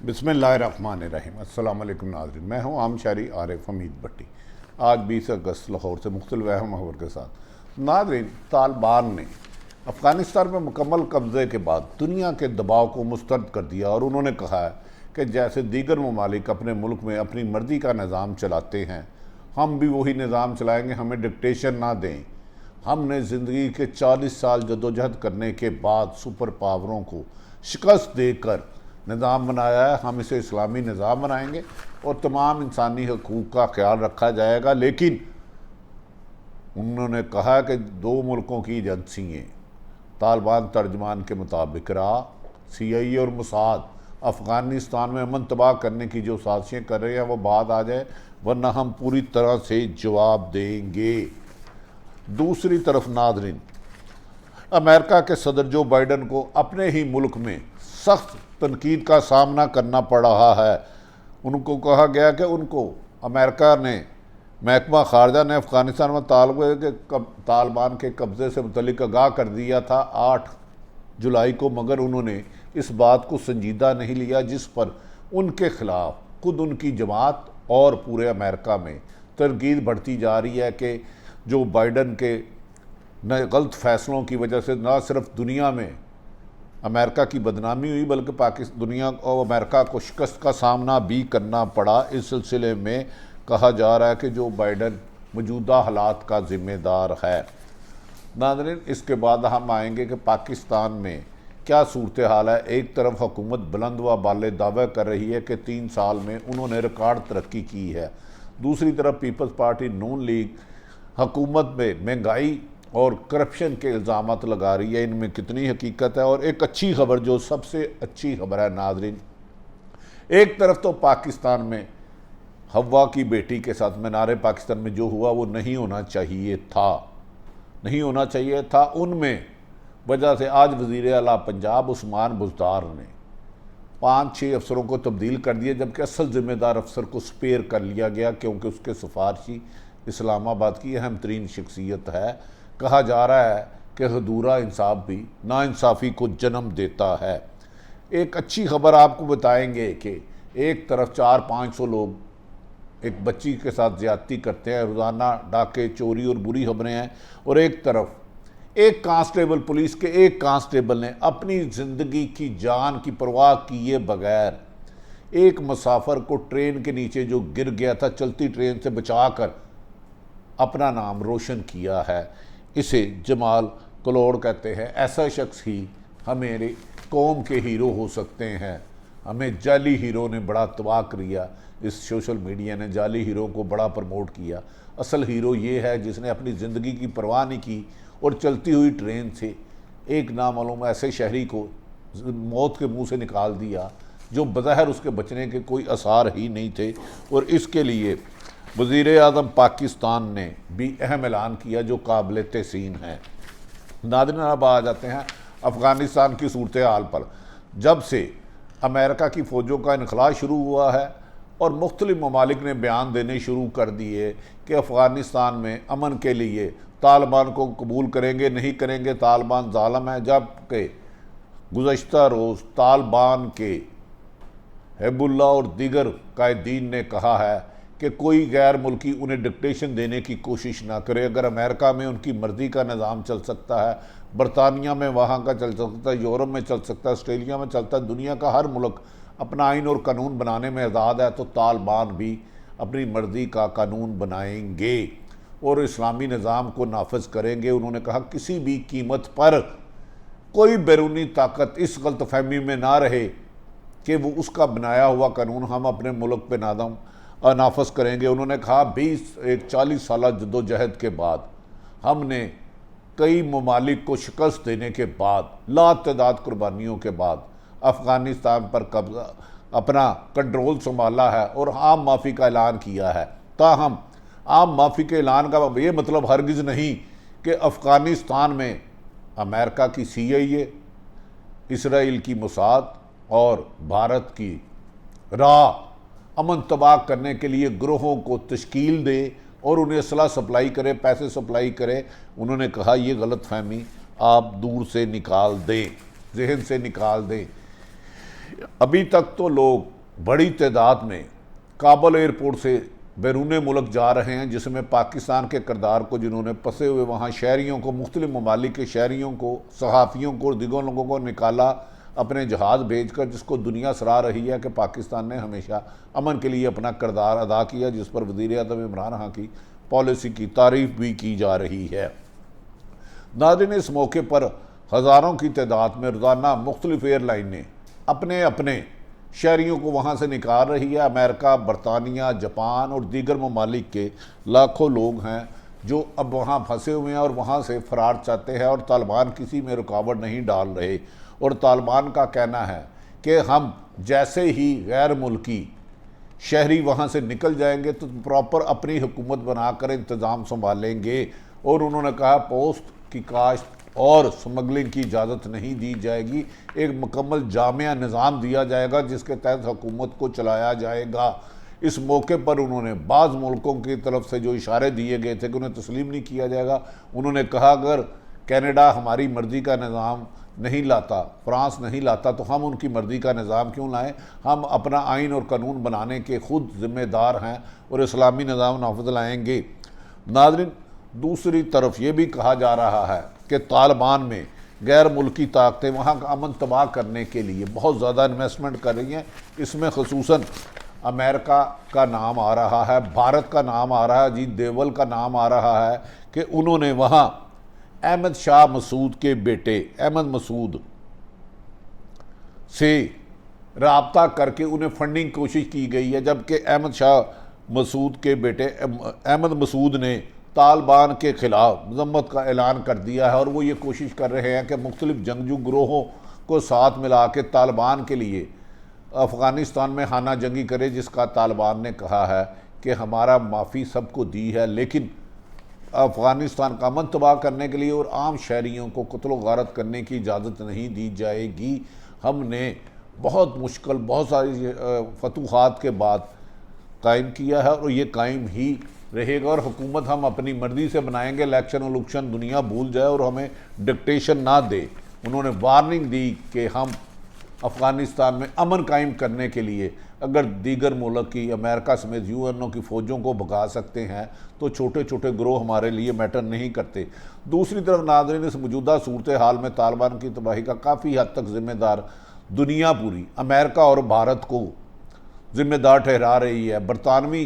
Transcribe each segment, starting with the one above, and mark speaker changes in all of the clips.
Speaker 1: बिस्मिल्लाहिर्रहमानिर्रहीम। अस्सलाम वालेकुम नाज़रीन, मैं हूँ आम शायरी आरिफ हमीद भट्टी। आज 20 अगस्त लाहौर से मुख्तलिफ अहम खबर के साथ। नाज़रीन, तालिबान ने अफ़गानिस्तान में मुकम्मल कब्ज़े के बाद दुनिया के दबाव को मुस्तरद कर दिया और उन्होंने कहा है कि जैसे दीगर ममालिक अपने मुल्क में अपनी मर्ज़ी का निज़ाम चलाते हैं, हम भी वही निज़ाम चलाएँगे, हमें डिक्टेशन ना दें। हमने ज़िंदगी के 40 साल जदोजहद करने के बाद सुपर पावरों को शिकस्त देकर निज़ाम बनाया है, हम इसे इस्लामी निज़ाम बनाएंगे और तमाम इंसानी हकूक़ का ख्याल रखा जाएगा। लेकिन उन्होंने कहा कि दो मुल्कों की एजेंसियाँ तालिबान तर्जमान के मुताबिक CIA और मोसाद अफ़गानिस्तान में अमन तबाह करने की जो साजिशें कर रहे हैं वो बात आ जाए, वरना हम पूरी तरह से जवाब देंगे। दूसरी तरफ नाज़रीन, अमेरिका के सदर जो बाइडन को अपने ही मुल्क में सख्त तनकीद का सामना करना पड़ रहा है। उनको कहा गया कि उनको अमेरिका ने महकमा खारजा ने अफ़गानिस्तान में तालिबान के कब्ज़े से मुतल्लिक आगाह कर दिया था 8 जुलाई को, मगर उन्होंने इस बात को संजीदा नहीं लिया, जिस पर उनके ख़िलाफ़ खुद उनकी जमात और पूरे अमेरिका में तनकीद बढ़ती जा रही है कि जो बाइडन के गलत फ़ैसलों की वजह से न सिर्फ दुनिया में अमेरिका की बदनामी हुई बल्कि दुनिया और अमेरिका को शिकस्त का सामना भी करना पड़ा। इस सिलसिले में कहा जा रहा है कि जो बाइडन मौजूदा हालात का ज़िम्मेदार है। नाज़रीन, इसके बाद हम आएंगे कि पाकिस्तान में क्या सूरत हाल है। एक तरफ हुकूमत बुलंद व बाले दावे कर रही है कि 3 साल में उन्होंने रिकॉर्ड तरक्की की है। दूसरी तरफ पीपल्स पार्टी नून लीग हुकूमत में महंगाई और करप्शन के इल्ज़ामात लगा रही है। इनमें कितनी हकीकत है। और एक अच्छी खबर, जो सबसे अच्छी खबर है नाज़रीन, एक तरफ तो पाकिस्तान में हवा की बेटी के साथ मीनार पाकिस्तान में जो हुआ वो नहीं होना चाहिए था, उनमें वजह से आज वज़ीर आला पंजाब उस्मान बुज़दार ने 5-6 अफसरों को तब्दील कर दिया, जबकि असल ज़िम्मेदार अफसर को स्पेयर कर लिया गया क्योंकि उसके सिफारशी इस्लामाबाद की अहम तरीन शख्सियत है। कहा जा रहा है कि हदूरा इंसाफ भी नाइंसाफ़ी को जन्म देता है। एक अच्छी खबर आपको बताएंगे कि एक तरफ 400-500 लोग एक बच्ची के साथ ज़्यादती करते हैं, रोज़ाना डाके, चोरी और बुरी खबरें हैं, और एक तरफ एक कांस्टेबल, पुलिस के एक कांस्टेबल ने अपनी ज़िंदगी की जान की परवाह किए बगैर एक मुसाफिर को ट्रेन के नीचे जो गिर गया था चलती ट्रेन से बचाकर अपना नाम रोशन किया है। इसे जमाल कलोड़ कहते हैं। ऐसा शख्स ही हमारे कौम के हीरो हो सकते हैं। हमें जाली हीरो ने बड़ा तबाह किया, इस सोशल मीडिया ने जाली हीरो को बड़ा प्रमोट किया। असल हीरो ये है जिसने अपनी ज़िंदगी की परवाह नहीं की और चलती हुई ट्रेन से एक नामालूम ऐसे शहरी को मौत के मुंह से निकाल दिया जो बज़ाहिर उसके बचने के कोई आसार ही नहीं थे। और इसके लिए वज़ीर आज़म पाकिस्तान ने भी अहम ऐलान किया जो काबिल तहसीन है। नाज़रीन, अब आ जाते हैं अफ़गानिस्तान की सूरत हाल पर। जब से अमेरिका की फ़ौजों का इनखला शुरू हुआ है और मुख्तलिफ ममालिक ने बयान देने शुरू कर दिए कि अफ़गानिस्तान में अमन के लिए तालिबान को कबूल करेंगे, नहीं करेंगे, तालिबान ज़ालिम है, जबकि गुज़श्ता रोज़ तालिबान के हिज़्बुल्लाह और दीगर कायदीन ने कहा है कि कोई गैर मुल्की उन्हें डिक्टेशन देने की कोशिश ना करे। अगर अमेरिका में उनकी मर्ज़ी का निज़ाम चल सकता है, बरतानिया में वहाँ का चल सकता है, यूरोप में चल सकता है, ऑस्ट्रेलिया में चलता है, दुनिया का हर मुल्क अपना आइन और कानून बनाने में आज़ाद है, तो तालिबान भी अपनी मर्ज़ी का कानून बनाएंगे और इस्लामी निज़ाम को नाफिज करेंगे। उन्होंने कहा किसी भी कीमत पर कोई बैरूनी ताकत इस गलतफहमी में ना रहे कि वो उसका बनाया हुआ कानून हम अपने मुल्क पे नाफिज करेंगे। उन्होंने कहा 40 साल जद्दोजहद के बाद हमने कई ममालिक को शिकस्त देने के बाद, लातादाद कुर्बानियों के बाद अफ़गानिस्तान पर कब्जा अपना कंट्रोल संभाला है और आम माफ़ी का ऐलान किया है। ताहम आम माफ़ी के ऐलान का ये मतलब हरगिज़ नहीं कि अफ़गानिस्तान में अमेरिका की CIA, इसराइल की मोसाद और भारत की अमन तबाह करने के लिए ग्रोहों को तश्कील दे और उन्हें असला सप्लाई करे, पैसे सप्लाई करे। उन्होंने कहा ये गलत फहमी आप दूर से निकाल दें, जहन से निकाल दें। अभी तक तो लोग बड़ी तादाद में काबुल एयरपोर्ट से बैरून मुल्क जा रहे हैं, जिसमें पाकिस्तान के किरदार को, जिन्होंने फंसे हुए वहाँ शहरियों को, मुख्तलिफ ममालिक के शहरियों को, सहाफ़ियों को और दिगर लोगों को निकाला अपने जहाज़ भेजकर, जिसको दुनिया सराह रही है कि पाकिस्तान ने हमेशा अमन के लिए अपना किरदार अदा किया, जिस पर वज़ीर आज़म इमरान खान की पॉलिसी की तारीफ़ भी की जा रही है। नाज़रीन, इस मौके पर हज़ारों की तादाद में रोज़ाना मुख्तलिफ एयरलाइनें अपने अपने शहरियों को वहाँ से निकाल रही है। अमेरिका, बरतानिया, जापान और दीगर ममालिक के लाखों लोग हैं जो अब वहाँ फंसे हुए हैं और वहाँ से फ़रार चाहते हैं, और तालिबान किसी में रुकावट नहीं डाल रहे। और तालिबान का कहना है कि हम जैसे ही गैर मुल्की शहरी वहाँ से निकल जाएंगे तो प्रॉपर अपनी हुकूमत बनाकर इंतज़ाम संभालेंगे। और उन्होंने कहा पोस्ट की काश्त और स्मगलिंग की इजाज़त नहीं दी जाएगी, एक मुकम्मल जामिया निज़ाम दिया जाएगा जिसके तहत हुकूमत को चलाया जाएगा। इस मौके पर उन्होंने बाज़ मुल्कों की तरफ से जो इशारे दिए गए थे कि उन्हें तस्लीम नहीं किया जाएगा, उन्होंने कहा अगर कनाडा हमारी मर्ज़ी का निज़ाम नहीं लाता, फ्रांस नहीं लाता, तो हम उनकी मर्ज़ी का निज़ाम क्यों लाएं। हम अपना आइन और कानून बनाने के खुद ज़िम्मेदार हैं और इस्लामी निज़ाम नाफिज़ लाएंगे। नाज़रीन, दूसरी तरफ ये भी कहा जा रहा है कि तालिबान में गैर मुल्की ताकतें वहाँ का अमन तबाह करने के लिए बहुत ज़्यादा इन्वेस्टमेंट कर रही हैं। इसमें ख़ुसूसन अमेरिका का नाम आ रहा है, भारत का नाम आ रहा है, अजीत देवल का नाम आ रहा है कि उन्होंने वहाँ अहमद शाह मसूद के बेटे अहमद मसूद से राब्ता करके उन्हें फंडिंग कोशिश की गई है, जबकि अहमद शाह मसूद के बेटे अहमद मसूद ने तालिबान के ख़िलाफ़ मज़म्मत का ऐलान कर दिया है। और वो ये कोशिश कर रहे हैं कि मुख्तलिफ जंगजू ग्रोहों को साथ मिला के तालिबान के लिए अफ़गानिस्तान में खाना जंगी करे, जिसका तालिबान ने कहा है कि हमारा माफ़ी सबको दी है, लेकिन अफ़गानिस्तान का अमन तबाह करने के लिए और आम शहरियों को कत्ल गारत करने की इजाज़त नहीं दी जाएगी। हमने बहुत मुश्किल, बहुत सारी फतूहात के बाद कायम किया है और ये कायम ही रहेगा, और हुकूमत हम अपनी मर्ज़ी से बनाएंगे। इलेक्शन उलूक्शन दुनिया भूल जाए और हमें डिक्टेशन ना दे। उन्होंने वार्निंग दी कि हम अफ़गानिस्तान में अमन कायम करने के लिए अगर दीगर मुल्क की, अमेरिका समेत यूएनओ की फ़ौजों को भगा सकते हैं तो छोटे छोटे ग्रोह हमारे लिए मैटर नहीं करते। दूसरी तरफ नाज़रीन, इस मौजूदा सूरत हाल में तालिबान की तबाही का काफ़ी हद तक ज़िम्मेदार दुनिया पूरी अमेरिका और भारत को ज़िम्मेदार ठहरा रही है। बरतानवी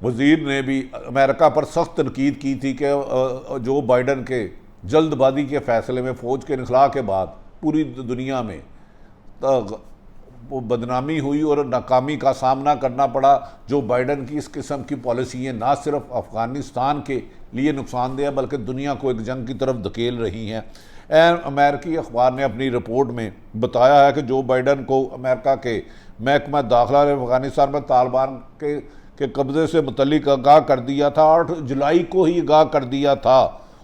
Speaker 1: वज़ीर ने भी अमेरिका पर सख्त तनकीद की थी कि जो बाइडन के जल्दबाजी के फ़ैसले में फ़ौज के इनखला के बाद पूरी दुनिया में बदनामी हुई और नाकामी का सामना करना पड़ा। जो बाइडन की इस किस्म की पॉलिसियाँ ना सिर्फ अफ़गानिस्तान के लिए नुकसानदेह बल्कि दुनिया को एक जंग की तरफ धकेल रही हैं। अमेरिकी अखबार ने अपनी रिपोर्ट में बताया है कि जो बाइडन को अमेरिका के महकमा दाखिला ने अफ़गानिस्तान में तालिबान के कब्ज़े से मुतल्लिक आगाह कर दिया था। 8 जुलाई को ही आगाह कर दिया था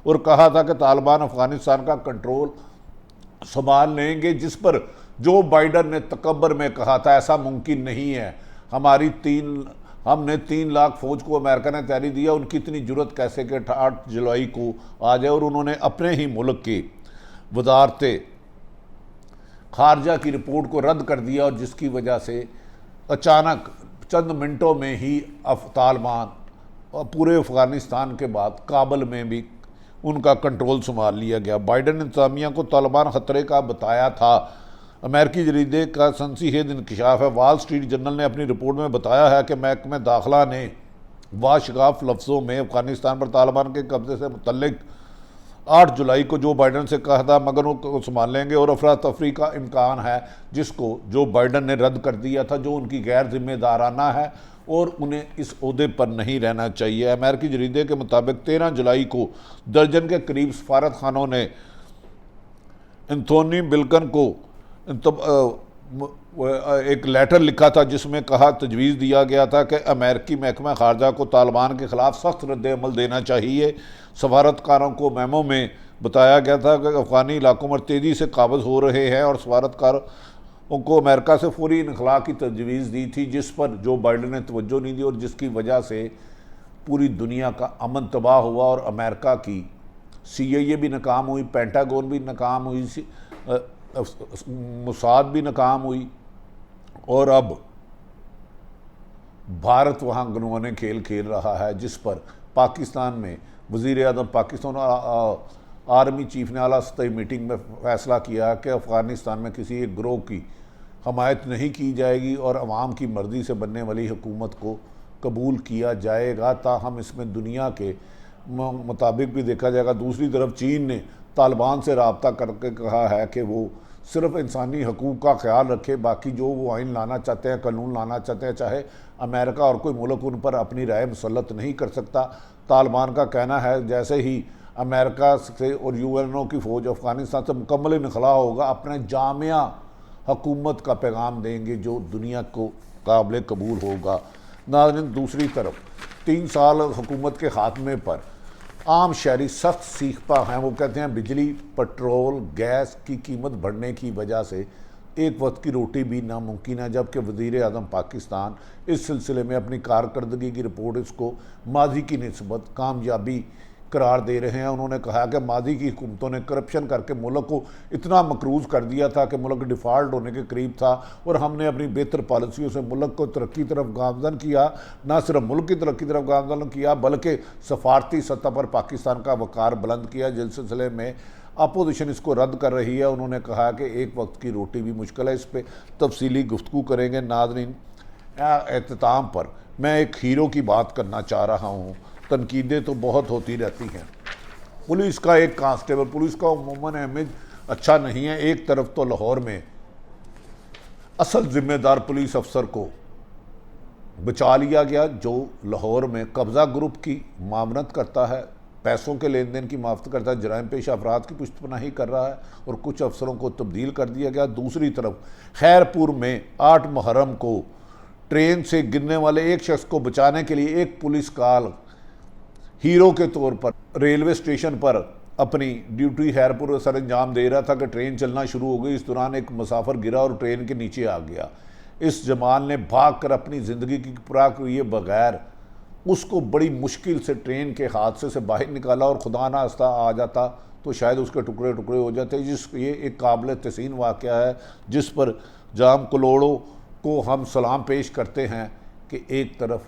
Speaker 1: और कहा था कि तालिबान अफ़गानिस्तान का कंट्रोल संभाल लेंगे, जिस पर जो बाइडन ने तकब्बर में कहा था ऐसा मुमकिन नहीं है। हमने 3 लाख फ़ौज को अमेरिका ने तैयारी दिया, उनकी इतनी जुर्रत कैसे कि 8 जुलाई को आ जाए। और उन्होंने अपने ही मुल्क की वजारत खारजा की रिपोर्ट को रद्द कर दिया, और जिसकी वजह से अचानक चंद मिनटों में ही तालिबान पूरे अफ़गानिस्तान के बाद काबुल में भी उनका कंट्रोल संभाल लिया गया। बाइडन इंतज़ामिया को तालिबान ख़तरे का बताया था। अमेरिकी जरीदे का सनसनीखेज़ इंकशाफ है। वॉल स्ट्रीट जर्नल ने अपनी रिपोर्ट में बताया है कि महकमे दाखिला ने वाशगाफ लफ्ज़ों में अफ़गानिस्तान पर तालिबान के कब्ज़े से मुतल्लिक 8 जुलाई को जो बाइडन से कहा था मगर वो संभाल लेंगे, और अफरा तफरी का इम्कान है जिसको जो बाइडन ने रद्द कर दिया था, जो उनकी गैर जिम्मेदाराना है और उन्हें इस ओहदे पर नहीं रहना चाहिए। अमेरिकी जरीदे के मुताबिक 13 जुलाई को दर्जन के करीब सफारत खानों ने एंथोनी ब्लिंकन को एक लेटर लिखा था जिसमें कहा तजवीज़ दिया गया था कि अमेरिकी महकमा खारजा को तालिबान के ख़िलाफ़ सख्त रद्द-ए-अमल देना चाहिए। सफारतकारों को मेमो में बताया गया था कि अफ़गानी इलाकों में तेज़ी से काबज़ हो रहे हैं, और सफारतकारों को अमेरिका से फौरी इनखला की तजवीज़ दी थी, जिस पर जो बाइडन ने तवज्जो नहीं दी और जिसकी वजह से पूरी दुनिया का अमन तबाह हुआ। और अमेरिका की CIA भी नाकाम हुई, पेंटागन भी नाकाम हुई, मुसाद भी नाकाम हुई, और अब भारत वहाँ गनवाने खेल खेल रहा है, जिस पर पाकिस्तान में वज़ीर आज़म पाकिस्तान आर्मी चीफ ने आला सतही मीटिंग में फैसला किया कि अफ़गानिस्तान में किसी एक ग्रोह की हमायत नहीं की जाएगी और अवाम की मर्ज़ी से बनने वाली हुकूमत को कबूल किया जाएगा, ताहम इसमें दुनिया के मुताबिक भी देखा जाएगा। दूसरी तरफ चीन ने तालिबान से रब्ता करके कहा है कि वो सिर्फ इंसानी हकूक़ का ख्याल रखे, बाकी जो वो आइन लाना चाहते हैं, कानून लाना चाहते हैं, चाहे अमेरिका और कोई मुल्क उन पर अपनी राय मुसल्लत नहीं कर सकता। तालिबान का कहना है जैसे ही अमेरिका से और यूएनओ की फ़ौज अफ़गानिस्तान से मुकम्मल निखला होगा, अपने जामिया हुकूमत का पैगाम देंगे जो दुनिया को काबिल कबूल होगा। नाज़रीन, दूसरी तरफ 3 साल हुकूमत के खात्मे पर आम शहरी सख्त सीखपा हैं। वो कहते हैं बिजली, पेट्रोल, गैस की कीमत बढ़ने की वजह से एक वक्त की रोटी भी नामुमकिन है, जबकि वज़ीर आज़म पाकिस्तान इस सिलसिले में अपनी कारकर्दगी की रिपोर्ट इसको माजी की निस्बत कामयाबी करार दे रहे हैं। उन्होंने कहा कि माजी की हुकूमतों ने करप्शन करके मुल्क को इतना मकरूज़ कर दिया था कि मुल्क डिफ़ॉल्ट होने के करीब था, और हमने अपनी बेहतर पॉलिसियों से मुल्क को तरक्की तरफ गामजन किया। न सिर्फ मुल्क की तरक्की तरफ गामजन किया बल्कि सफारती सतह पर पाकिस्तान का वक़ार बुलंद किया, जिस सिलसिले में अपोजिशन इसको रद्द कर रही है। उन्होंने कहा कि एक वक्त की रोटी भी मुश्किल है। इस पर तफसीली गुफ्तगू करेंगे। नाज़रीन, एख्तिताम पर मैं एक हीरो की बात करना चाह रहा हूँ। तनकीदें तो बहुत होती रहती हैं। पुलिस का एक कांस्टेबल, पुलिस का उमूमन इमेज अच्छा नहीं है। एक तरफ तो लाहौर में असल जिम्मेदार पुलिस अफसर को बचा लिया गया जो लाहौर में कब्ज़ा ग्रुप की मामनत करता है, पैसों के लेन देन की माफ़त करता है, जराइम पेशा अफराद की पुष्टपनाही कर रहा है, और कुछ अफसरों को तब्दील कर दिया गया। दूसरी तरफ खैरपुर में 8 मुहर्रम को ट्रेन से गिरने वाले एक शख्स को बचाने के लिए एक पुलिस काल हीरो के तौर पर रेलवे स्टेशन पर अपनी ड्यूटी खैरपुर सर अंजाम दे रहा था कि ट्रेन चलना शुरू हो गई। इस दौरान एक मुसाफिर गिरा और ट्रेन के नीचे आ गया। इस जवान ने भागकर अपनी ज़िंदगी की पराख किए बगैर उसको बड़ी मुश्किल से ट्रेन के हादसे से बाहर निकाला, और खुदा ना खास्ता आ जाता तो शायद उसके टुकड़े टुकड़े हो जाते। ये एक काबिल तहसीन वाक़या है, जिस पर जाम कलोड़ों को हम सलाम पेश करते हैं कि एक तरफ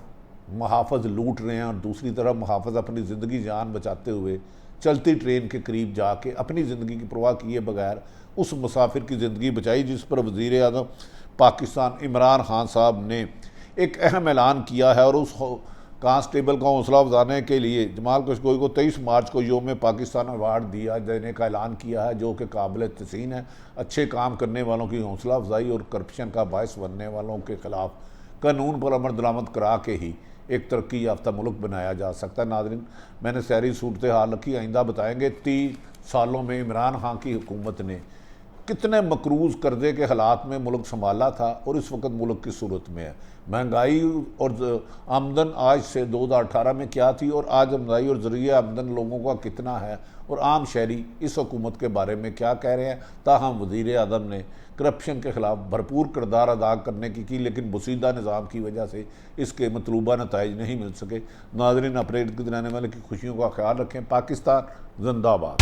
Speaker 1: मुहाफ़िज़ लूट रहे हैं और दूसरी तरफ मुहाफ़िज़ अपनी ज़िंदगी जान बचाते हुए चलती ट्रेन के करीब जाके अपनी ज़िंदगी की परवाह किए बगैर उस मुसाफिर की ज़िंदगी बचाई, जिस पर वज़ीर आज़म पाकिस्तान इमरान खान साहब ने एक अहम ऐलान किया है। और उस कांस्टेबल का हौसला अफजाने के लिए जमाल कशकोई को 23 मार्च को योम पाकिस्तान अवार्ड दिया देने का ऐलान किया है, जो कि काबिल तहसीन है। अच्छे काम करने वालों की हौसला अफजाई और करप्शन का बायस बनने वालों के ख़िलाफ़ कानून पर अमल दरामद करा के ही एक तरक्की याफ्ता मुल्क बनाया जा सकता है। नाज़रीन, मैंने सारी सूरत हाल रखी, आइंदा बताएंगे 30 सालों में इमरान खान की हुकूमत ने कितने मकरूज़ कर्जे के हालात में मुल्क संभाला था और इस वक्त मुल्क की सूरत में है। महंगाई और आमदन आज से 2018 में क्या थी और आज आमदनी और ज़रिया आमदन लोगों का कितना है, और आम शहरी इस हुकूमत के बारे में क्या कह रहे हैं। ताहम वज़ीर आज़म ने करप्शन के ख़िलाफ़ भरपूर किरदार अदा करने की लेकिन बुसीदा निज़ाम की वजह से इसके मतलूबा नताइज नहीं मिल सके। नाज़रीन, अपने इर्द गिर्द रहने वाले की खुशियों का ख्याल रखें। पाकिस्तान जिंदाबाद।